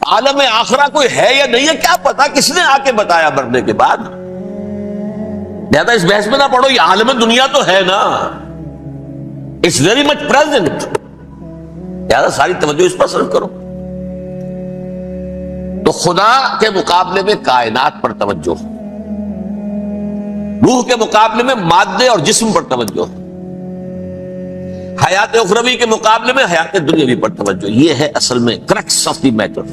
عالم آخرہ کوئی ہے یا نہیں ہے کیا پتا، کس نے آ کے بتایا مرنے کے بعد؟ زیادہ اس بحث میں نہ پڑھو، یہ عالم دنیا تو ہے نا، اٹس ویری مچ پریزنٹ، زیادہ ساری توجہ اس پر صرف کرو۔ تو خدا کے مقابلے میں کائنات پر توجہ، روح کے مقابلے میں مادے اور جسم پر توجہ، حیات اخروی کے مقابلے میں حیات دنیاوی پر توجہ۔ یہ ہے اصل میں کرکس آف دی میٹر،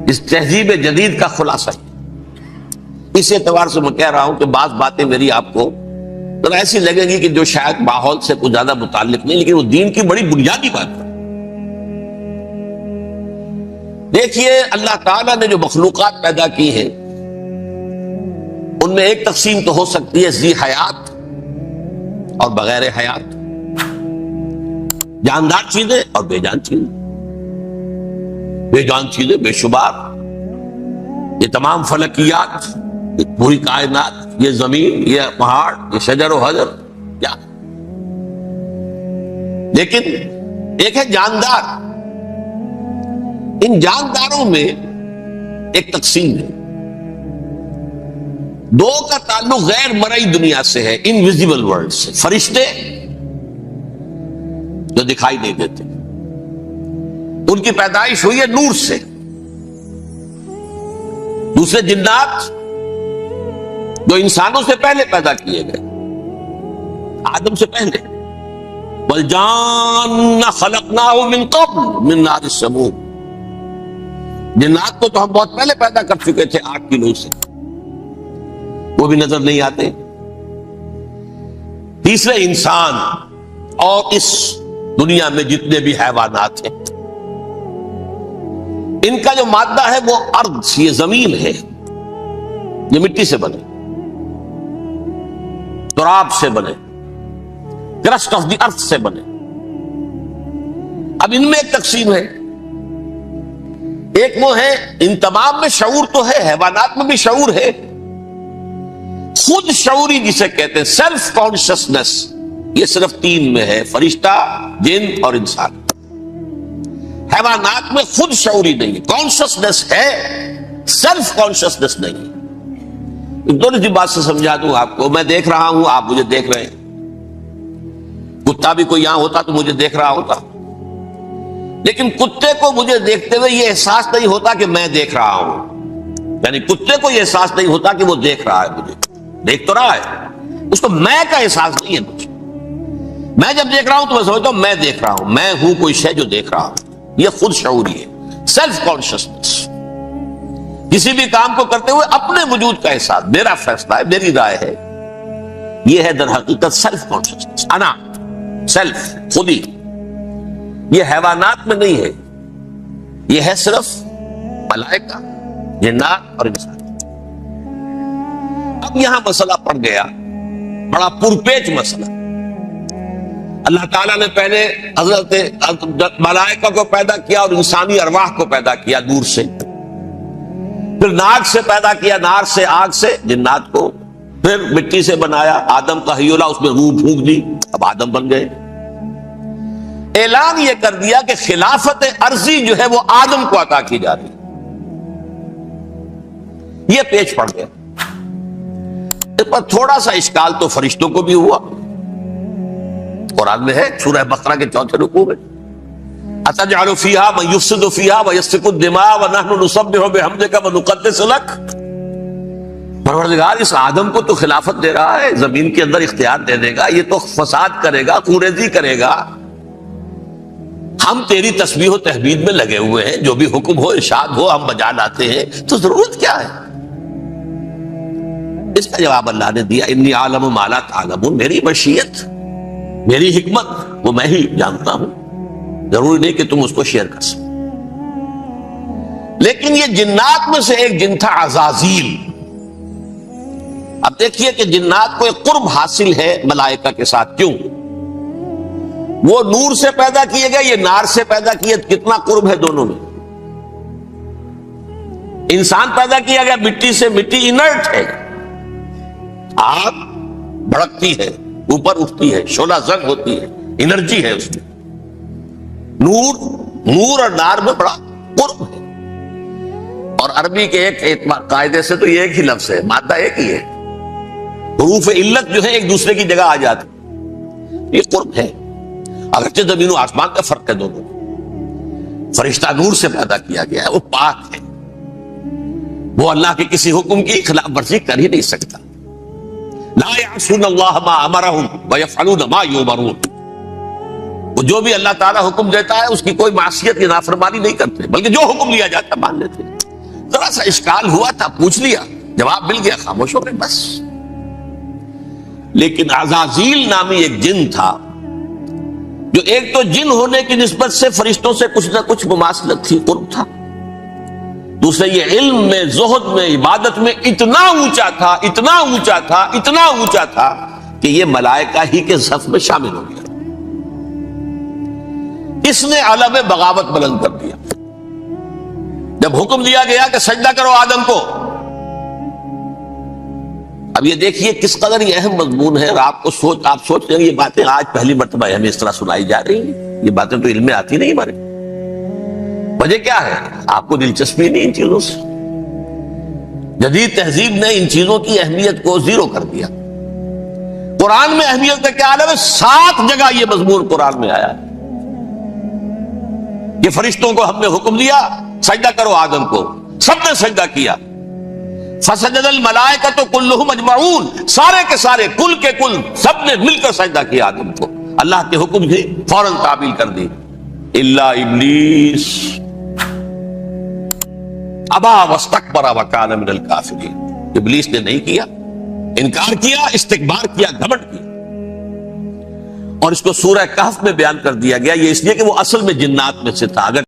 اس تہذیب جدید کا خلاصہ ہے۔ اس اعتبار سے میں کہہ رہا ہوں کہ بعض باتیں میری آپ کو تو ایسی لگے گی کہ جو شاید ماحول سے کچھ زیادہ متعلق نہیں، لیکن وہ دین کی بڑی بنیادی بات ہے۔ دیکھیے اللہ تعالیٰ نے جو مخلوقات پیدا کی ہیں ان میں ایک تقسیم تو ہو سکتی ہے ذی حیات اور بغیر حیات، جاندار چیزیں اور بے جان چیزیں۔ بے جان چیزیں بے شمار، یہ تمام فلکیات، یہ پوری کائنات، یہ زمین، یہ پہاڑ، یہ شجر و حجر، کیا؟ لیکن ایک ہے جاندار، ان جانداروں میں ایک تقسیم ہے، دو کا تعلق غیر مرئی دنیا سے ہے، انویزیبل ورلڈ سے، فرشتے جو دکھائی نہیں دیتے، ان کی پیدائش ہوئی ہے نور سے۔ دوسرے جنات جو انسانوں سے پہلے پیدا کیے گئے، آدم سے پہلے، وَالْجَانَّ خَلَقْنَاهُ مِن قَبْلُ مِن نَارِ السَّمُومِ، جنات کو تو ہم بہت پہلے پیدا کر چکے تھے 8 کلو سے، وہ بھی نظر نہیں آتے۔ تیسرے انسان اور اس دنیا میں جتنے بھی حیوانات ہیں، ان کا جو مادہ ہے وہ ارض، یہ زمین ہے، یہ مٹی سے بنے، تراب سے بنے، کرسٹ آف دی ارتھ سے بنے۔ اب ان میں ایک تقسیم ہے، ایک وہ ہے، ان تمام میں شعور تو ہے، حیوانات میں بھی شعور ہے، خود شعوری جسے کہتے ہیں سیلف کانشسنس، یہ صرف 3 میں ہے، فرشتہ، جن اور انسان۔ حیوانات میں خود شعوری نہیں ہے، کانشسنس ہے، سیلف کانشسنس نہیں ہے۔ دونوں سی بات سے سمجھا دوں آپ کو، میں دیکھ رہا ہوں، آپ مجھے دیکھ رہے ہیں، کتا بھی کوئی یہاں ہوتا تو مجھے دیکھ رہا ہوتا، لیکن کتے کو مجھے دیکھتے ہوئے یہ احساس نہیں ہوتا کہ میں دیکھ رہا ہوں، یعنی کتے کو یہ احساس نہیں ہوتا کہ وہ دیکھ رہا ہے، مجھے دیکھ تو رہا ہے، اس کو میں کا احساس نہیں ہے مجھے۔ میں جب دیکھ رہا ہوں تو میں سمجھتا ہوں میں دیکھ رہا ہوں، میں ہوں کوئی شے جو دیکھ رہا ہوں، یہ خود شعوری ہے، سیلف کانشسنس۔ کسی بھی کام کو کرتے ہوئے اپنے وجود کا احساس، میرا فیصلہ ہے، میری رائے ہے، یہ ہے در حقیقت سیلف کانشسنس، انا، سیلف، خودی۔ یہ حیوانات میں نہیں ہے، یہ ہے صرف ملائکہ، جنات اور انسان۔ اب یہاں مسئلہ پڑ گیا، بڑا پرپیچ مسئلہ۔ اللہ تعالیٰ نے پہلے حضرت ملائکہ کو پیدا کیا اور انسانی ارواح کو پیدا کیا نور سے، پھر ناک سے پیدا کیا، نار سے، آگ سے جنات کو، پھر مٹی سے بنایا، آدم کا حیولہ، اس میں روح پھونک دی، اب آدم بن گئے۔ اعلان یہ کر دیا کہ خلافت ارضی جو ہے وہ آدم کو عطا کی جا رہی، یہ پیچ پڑ گیا۔ اس پر تھوڑا سا اشکال تو فرشتوں کو بھی ہوا، قرآن میں ہے سورہ بقرہ کے 4 رکوع میں، أَتَجْعَلُ فِيهَا مَن يُفْسِدُ فِيهَا وَيَسْفِكُ الدِّمَاءَ وَنَحْنُ نُسَبِّحُ بِحَمْدِكَ وَنُقَدِّسُ لَكَ۔ پروردگار اس آدم کو تو خلافت دے رہا ہے، زمین کے اندر اختیار دے دے گا، یہ تو فساد کرے گا، کوریزی کرے گا، ہم تیری تسبیح و تحمید میں لگے ہوئے ہیں، جو بھی حکم ہو، ارشاد ہو، ہم بجا لاتے ہیں، تو ضرورت کیا ہے؟ اس کا جواب اللہ نے دیا، انی عالم ما لا تعلمون، میری مشیت، میری حکمت وہ میں ہی جانتا ہوں، ضروری نہیں کہ تم اس کو شیئر کر سکو۔ لیکن یہ جنات میں سے ایک جن تھا عزازیل۔ اب دیکھیے کہ جنات کو ایک قرب حاصل ہے ملائکہ کے ساتھ، کیوں؟ وہ نور سے پیدا کیے گئے، یہ نار سے پیدا کیے، کتنا قرب ہے دونوں میں۔ انسان پیدا کیا گیا مٹی سے، مٹی انرٹ ہے، آگ بھڑکتی ہے، اوپر اٹھتی ہے، شعلہ زنگ ہوتی ہے، انرجی ہے اس میں۔ نور اور نار میں بڑا قرب ہے، اور عربی کے ایک قاعدے سے تو یہ ایک ہی لفظ ہے، مادہ ایک ہی ہے، حروف علت جو ہے ایک دوسرے کی جگہ آ جاتی، یہ قرب ہے۔ اگرچہ زمین و آسمان کا فرق ہے دونوں، فرشتہ نور سے پیدا کیا گیا ہے، وہ پاک ہے، وہ اللہ کے کسی حکم کی خلاف ورزی کر ہی نہیں سکتا۔ لا یعصون اللہ ما امرہم ویفعلون ما یؤمرون، وہ جو بھی اللہ تعالیٰ حکم دیتا ہے اس کی کوئی معصیت یا نافرمانی نہیں کرتے، بلکہ جو حکم لیا جاتا ہے مان لیتے۔ ذرا سا اشکال ہوا تھا، پوچھ لیا، جواب مل گیا، خاموش ہو گئے بس۔ لیکن عزازیل نامی ایک جن تھا، جو ایک تو جن ہونے کی نسبت سے فرشتوں سے کچھ نہ کچھ مماثلت تھی، قرب تھا، دوسرے یہ علم میں، زہد میں، عبادت میں اتنا اونچا تھا، اتنا اونچا تھا، اتنا اونچا تھا کہ یہ ملائکہ ہی کے صف میں شامل ہو گیا۔ اس نے علم بغاوت بلند کر دیا۔ جب حکم دیا گیا کہ سجدہ کرو آدم کو، اب یہ دیکھیے کس قدر یہ اہم مضمون ہے، اور آپ سوچ رہے ہیں یہ باتیں آج پہلی مرتبہ ہمیں اس طرح سنائی جا رہی ہیں، یہ باتیں تو علم میں آتی نہیں ہمارے۔ وجہ کیا ہے؟ آپ کو دلچسپی نہیں ان چیزوں سے۔ جدید تہذیب نے ان چیزوں کی اہمیت کو زیرو کر دیا۔ قرآن میں اہمیت کا کیا عالم ہے؟ 7 جگہ یہ مضمون قرآن میں آیا۔ یہ فرشتوں کو ہم نے حکم دیا سجدہ کرو آدم کو، سب نے سجدہ کیا۔ فسجد الملائکۃ کلھم اجمعون، سارے کے سارے، کل کے کل، سب نے مل کر سجدہ کیا آدم کو۔ اللہ کے حکم کی فوراً تعمیل کر دی، الا ابلیس ابا واستکبر وکان من الکافرین، ابلیس نے نہیں کیا، انکار کیا، استکبار کیا، گھمنڈ کیا۔ اور اس کو سورہ کہف میں بیان کر دیا گیا، یہ اس لیے کہ وہ اصل میں جنات میں سے تھا۔ اگر